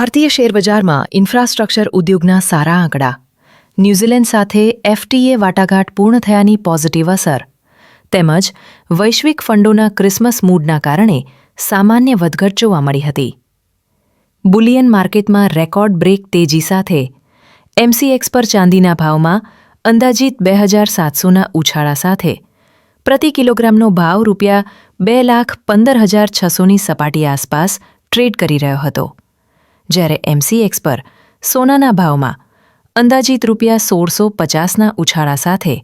ભારતીય શેરબજારમાં ઇન્ફ્રાસ્ટ્રક્ચર ઉદ્યોગના સારા આંકડા, ન્યૂઝીલેન્ડ સાથે એફટીએ વાટાઘાટ પૂર્ણ થયાની પોઝિટિવ અસર તેમજ વૈશ્વિક ફંડોના ક્રિસમસ મૂડના કારણે સામાન્ય વધઘટ જોવા મળી હતી. બુલિયન માર્કેટમાં રેકોર્ડ બ્રેક તેજી સાથે એમસીએક્સ પર ચાંદીના ભાવમાં અંદાજિત 2700ના ઉછાળા સાથે પ્રતિ કિલોગ્રામનો ભાવ ₹2,15,600ની સપાટી આસપાસ ટ્રેડ કરી રહ્યો હતો, જ્યારે એમસીએક્સ પર સોનાના ભાવમાં અંદાજિત ₹1,650ના ઉછાળા સાથે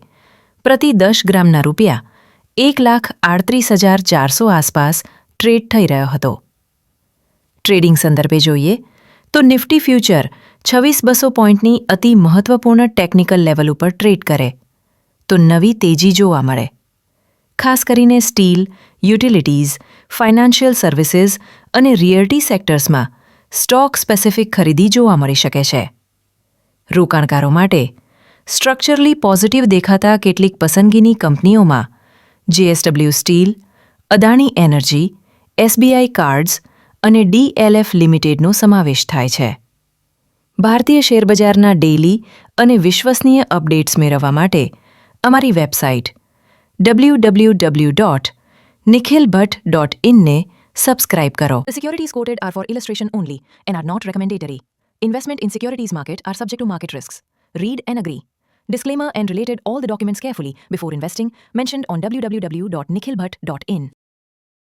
પ્રતિ 10 ગ્રામના ₹1,38,400 આસપાસ ટ્રેડ થઈ રહ્યો હતો. ટ્રેડિંગ સંદર્ભે જોઈએ તો નિફ્ટી ફ્યુચર 26,200 પોઈન્ટની અતિ મહત્વપૂર્ણ ટેકનિકલ લેવલ ઉપર ટ્રેડ કરે તો નવી તેજી જોવા મળે. ખાસ કરીને સ્ટીલ, યુટિલિટીઝ, ફાઇનાન્શિયલ સર્વિસીસ અને રિયલ્ટી સેક્ટર્સમાં સ્ટોક સ્પેસિફિક ખરીદી જોવા મળી શકે છે. રોકાણકારો માટે સ્ટ્રક્ચરલી પોઝિટિવ દેખાતા કેટલીક પસંદગીની કંપનીઓમાં JSW steel, Adani energy, SBI cards અને ડીએલએફ લિમિટેડનો સમાવેશ થાય છે. ભારતીય શેરબજારના ડેઇલી અને વિશ્વસનીય અપડેટ્સ મેળવવા માટે અમારી વેબસાઇટ www.nikhilbhatt.in ને સબસ્ક્રાઇબ કરો. The securities quoted are for illustration only and are not recommendatory. Investment in securities market are subject to market risks. Read and agree. Disclaimer and related all the documents carefully before investing mentioned on www.nikhilbhatt.in.